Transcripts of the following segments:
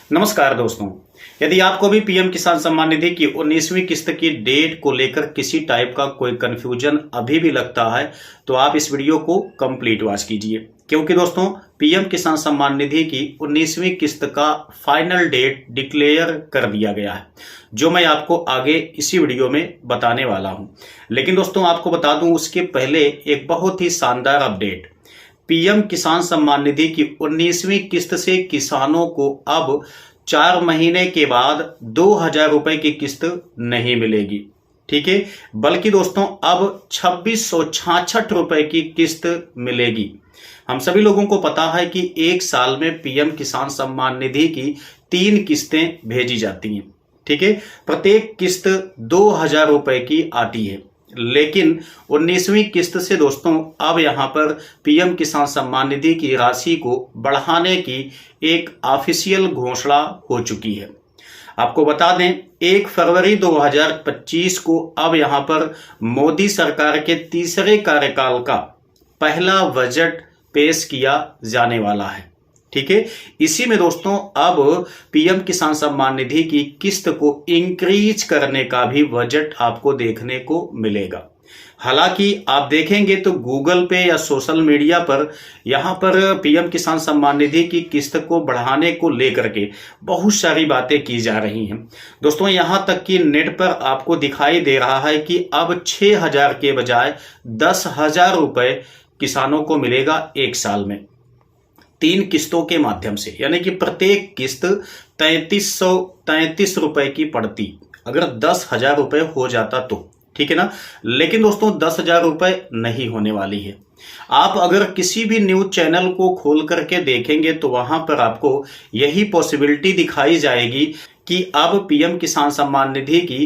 नमस्कार दोस्तों। यदि आपको भी पीएम किसान सम्मान निधि की 19वीं किस्त की डेट को लेकर किसी टाइप का कोई कंफ्यूजन अभी भी लगता है तो आप इस वीडियो को कंप्लीट वॉच कीजिए, क्योंकि दोस्तों पीएम किसान सम्मान निधि की 19वीं किस्त का फाइनल डेट डिक्लेयर कर दिया गया है, जो मैं आपको आगे इसी वीडियो में बताने वाला हूं। लेकिन दोस्तों आपको बता दूं उसके पहले एक बहुत ही शानदार अपडेट। पीएम किसान सम्मान निधि की 19वीं किस्त से किसानों को अब 4 महीने के बाद 2,000 रुपए की किस्त नहीं मिलेगी, ठीक है, बल्कि दोस्तों अब 2,666 रुपए की किस्त मिलेगी। हम सभी लोगों को पता है कि एक साल में पीएम किसान सम्मान निधि की 3 किस्तें भेजी जाती हैं, ठीक है। प्रत्येक किस्त 2,000 रुपए की आती है, लेकिन 19वीं किस्त से दोस्तों अब यहां पर पीएम किसान सम्मान निधि की राशि को बढ़ाने की एक ऑफिशियल घोषणा हो चुकी है। आपको बता दें 1 फरवरी 2025 को अब यहां पर मोदी सरकार के तीसरे कार्यकाल का पहला बजट पेश किया जाने वाला है, ठीक है। इसी में दोस्तों अब पीएम किसान सम्मान निधि की किस्त को इंक्रीज करने का भी बजट आपको देखने को मिलेगा। हालांकि आप देखेंगे तो गूगल पे या सोशल मीडिया पर यहां पर पीएम किसान सम्मान निधि की किस्त को बढ़ाने को लेकर के बहुत सारी बातें की जा रही हैं दोस्तों। यहां तक कि नेट पर आपको दिखाई दे रहा है कि अब 6,000 के बजाय 10,000 रुपए किसानों को मिलेगा एक साल में, 3 किस्तों के माध्यम से, यानी कि प्रत्येक किस्त 3,333 रुपए की पड़ती अगर 10,000 रुपए हो जाता तो, ठीक है ना। लेकिन दोस्तों 10,000 रुपए नहीं होने वाली है। आप अगर किसी भी न्यूज चैनल को खोल करके देखेंगे तो वहां पर आपको यही पॉसिबिलिटी दिखाई जाएगी कि अब पीएम किसान सम्मान निधि की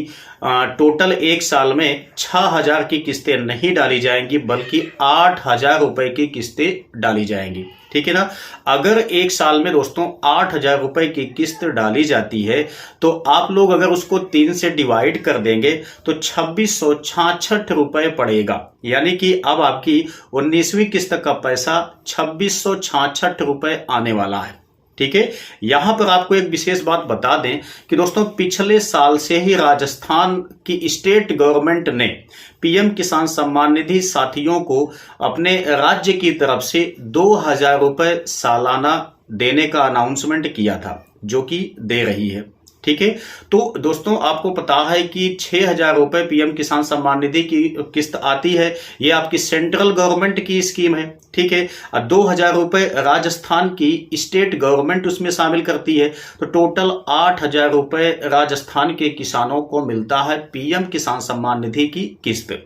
टोटल एक साल में 6,000 की किस्तें नहीं डाली जाएंगी, बल्कि 8,000 रुपए की किस्तें डाली जाएंगी, ठीक है ना। अगर एक साल में दोस्तों 8,000 रुपए की किस्त डाली जाती है तो आप लोग अगर उसको 3 से डिवाइड कर देंगे तो 2,666 रुपए पड़ेगा, यानी कि अब आपकी 19वीं किस्त का पैसा 2,666 रुपए आने वाला है, ठीक है। यहां पर आपको एक विशेष बात बता दें कि दोस्तों पिछले साल से ही राजस्थान की स्टेट गवर्नमेंट ने पीएम किसान सम्मान निधि साथियों को अपने राज्य की तरफ से 2,000 रुपए सालाना देने का अनाउंसमेंट किया था, जो कि दे रही है, ठीक है। तो दोस्तों आपको पता है कि 6,000 रुपए पीएम किसान सम्मान निधि की किस्त आती है, ये आपकी सेंट्रल गवर्नमेंट की स्कीम है, ठीक है। और 2,000 रुपए राजस्थान की स्टेट गवर्नमेंट उसमें शामिल करती है, तो टोटल 8,000 रुपए राजस्थान के किसानों को मिलता है पीएम किसान सम्मान निधि की किस्त,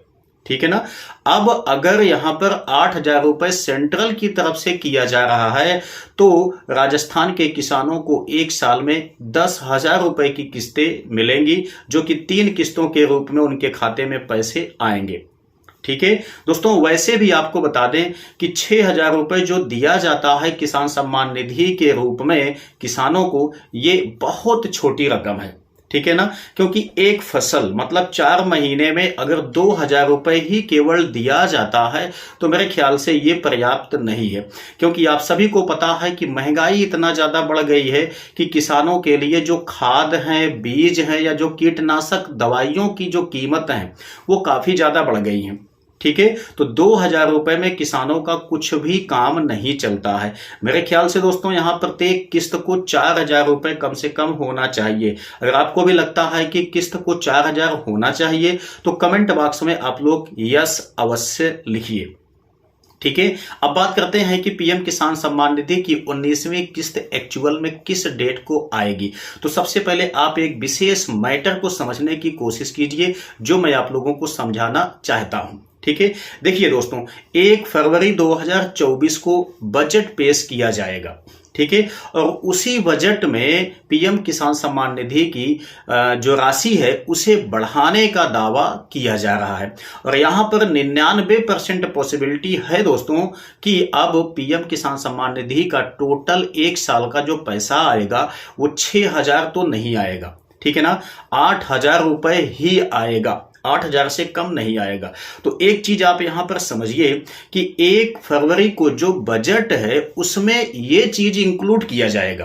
ठीक है ना। अब अगर यहां पर 8,000 रुपए सेंट्रल की तरफ से किया जा रहा है तो राजस्थान के किसानों को एक साल में 10,000 रुपए की किस्तें मिलेंगी, जो कि 3 किस्तों के रूप में उनके खाते में पैसे आएंगे, ठीक है दोस्तों। वैसे भी आपको बता दें कि 6,000 रुपए जो दिया जाता है किसान सम्मान निधि के रूप में किसानों को, ये बहुत छोटी रकम है, ठीक है ना। क्योंकि एक फसल मतलब 4 महीने में अगर 2,000 रुपए ही केवल दिया जाता है तो मेरे ख्याल से ये पर्याप्त नहीं है, क्योंकि आप सभी को पता है कि महंगाई इतना ज्यादा बढ़ गई है कि किसानों के लिए जो खाद है, बीज है, या जो कीटनाशक दवाइयों की जो कीमत है वो काफी ज्यादा बढ़ गई है, ठीक है। तो 2,000 रुपए में किसानों का कुछ भी काम नहीं चलता है। मेरे ख्याल से दोस्तों यहां प्रत्येक किस्त को 4,000 रुपए कम से कम होना चाहिए। अगर आपको भी लगता है कि किस्त को 4,000 होना चाहिए तो कमेंट बॉक्स में आप लोग यस अवश्य लिखिए, ठीक है। अब बात करते हैं कि पीएम किसान सम्मान निधि की 19वीं किस्त एक्चुअल में किस डेट को आएगी। तो सबसे पहले आप एक विशेष मैटर को समझने की कोशिश कीजिए, जो मैं आप लोगों को समझाना चाहता हूं, ठीक है। देखिए दोस्तों 1 फरवरी 2024 को बजट पेश किया जाएगा, ठीक है। और उसी बजट में पीएम किसान सम्मान निधि की जो राशि है उसे बढ़ाने का दावा किया जा रहा है। और यहां पर 99% पॉसिबिलिटी है दोस्तों कि अब पीएम किसान सम्मान निधि का टोटल एक साल का जो पैसा आएगा वो 6,000 तो नहीं आएगा, ठीक है ना, 8,000 रुपए ही आएगा, 8,000 से कम नहीं आएगा। तो एक चीज आप यहां पर समझिए कि 1 फरवरी को जो बजट है उसमें यह चीज इंक्लूड किया जाएगा,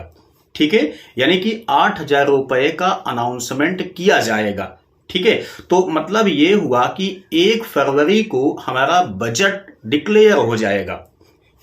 ठीक है, यानी कि 8,000 रुपए का अनाउंसमेंट किया जाएगा। ठीक है, तो मतलब ये हुआ कि 1 फरवरी को हमारा बजट डिक्लेयर हो जाएगा।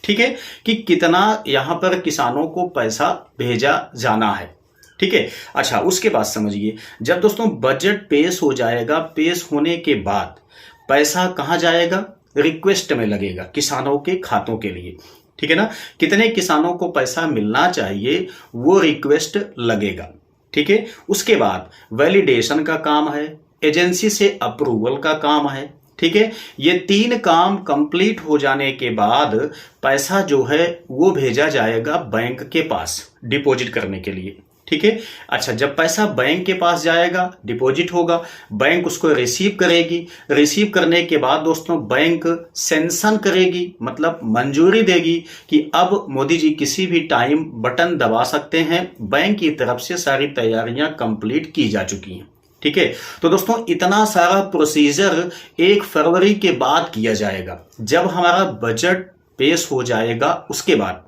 ठीक है, कि कितना यहां पर किसानों को पैसा भेजा जाना है। ठीक है, अच्छा उसके बाद समझिए, जब दोस्तों बजट पेश हो जाएगा, पेश होने के बाद पैसा कहां जाएगा, रिक्वेस्ट में लगेगा किसानों के खातों के लिए। ठीक है ना, कितने किसानों को पैसा मिलना चाहिए वो रिक्वेस्ट लगेगा। ठीक है, उसके बाद वैलिडेशन का काम है, एजेंसी से अप्रूवल का काम है। ठीक है, ये 3 काम कंप्लीट हो जाने के बाद पैसा जो है वो भेजा जाएगा बैंक के पास डिपॉजिट करने के लिए। ठीक है, अच्छा जब पैसा बैंक के पास जाएगा, डिपॉजिट होगा, बैंक उसको रिसीव करेगी। रिसीव करने के बाद दोस्तों बैंक सैंक्शन करेगी, मतलब मंजूरी देगी कि अब मोदी जी किसी भी टाइम बटन दबा सकते हैं। बैंक की तरफ से सारी तैयारियां कंप्लीट की जा चुकी हैं। ठीक है, तो दोस्तों इतना सारा प्रोसीजर 1 फरवरी के बाद किया जाएगा, जब हमारा बजट पेश हो जाएगा उसके बाद।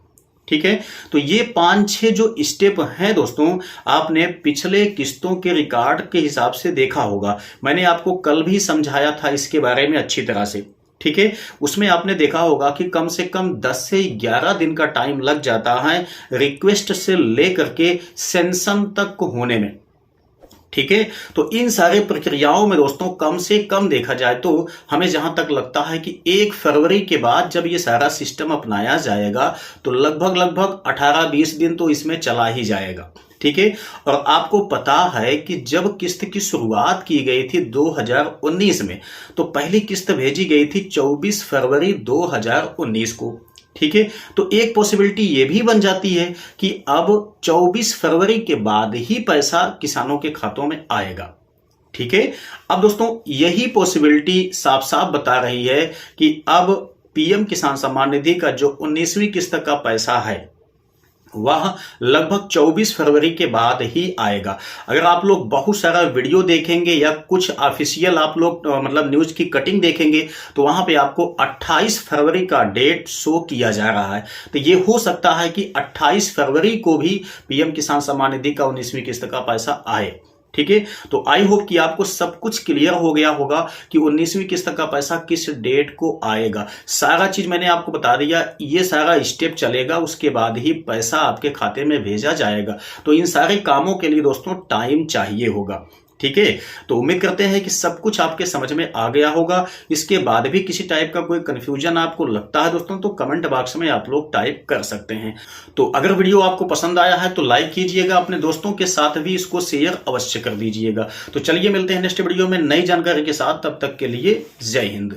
ठीक है, तो ये 5-6 जो स्टेप हैं दोस्तों, आपने पिछले किस्तों के रिकॉर्ड के हिसाब से देखा होगा। मैंने आपको कल भी समझाया था इसके बारे में अच्छी तरह से। ठीक है, उसमें आपने देखा होगा कि कम से कम 10 से 11 दिन का टाइम लग जाता है रिक्वेस्ट से लेकर के सैंक्शन तक होने में। ठीक है, तो इन सारे प्रक्रियाओं में दोस्तों कम से कम देखा जाए तो हमें जहां तक लगता है कि 1 फरवरी के बाद जब ये सारा सिस्टम अपनाया जाएगा तो लगभग 18-20 दिन तो इसमें चला ही जाएगा। ठीक है, और आपको पता है कि जब किस्त की शुरुआत की गई थी 2019 में, तो पहली किस्त भेजी गई थी 24 फरवरी 2019 को। ठीक है, तो एक पॉसिबिलिटी ये भी बन जाती है कि अब 24 फरवरी के बाद ही पैसा किसानों के खातों में आएगा। ठीक है, अब दोस्तों यही पॉसिबिलिटी साफ साफ बता रही है कि अब पीएम किसान सम्मान निधि का जो 19वीं किस्त का पैसा है वह लगभग 24 फरवरी के बाद ही आएगा। अगर आप लोग बहुत सारा वीडियो देखेंगे या कुछ ऑफिशियल आप लोग मतलब न्यूज की कटिंग देखेंगे तो वहां पे आपको 28 फरवरी का डेट शो किया जा रहा है। तो ये हो सकता है कि 28 फरवरी को भी पीएम किसान सम्मान निधि का 19वीं किस्त का पैसा आए। ठीक है, तो आई होप कि आपको सब कुछ क्लियर हो गया होगा कि 19वीं किस्त का पैसा किस डेट को आएगा। सारा चीज मैंने आपको बता दिया, ये सारा स्टेप चलेगा, उसके बाद ही पैसा आपके खाते में भेजा जाएगा। तो इन सारे कामों के लिए दोस्तों टाइम चाहिए होगा। ठीक है, तो उम्मीद करते हैं कि सब कुछ आपके समझ में आ गया होगा। इसके बाद भी किसी टाइप का कोई कंफ्यूजन आपको लगता है दोस्तों तो कमेंट बॉक्स में आप लोग टाइप कर सकते हैं। तो अगर वीडियो आपको पसंद आया है तो लाइक कीजिएगा, अपने दोस्तों के साथ भी इसको शेयर अवश्य कर दीजिएगा। तो चलिए मिलते हैं नेक्स्ट वीडियो में नई जानकारी के साथ, तब तक के लिए जय हिंद।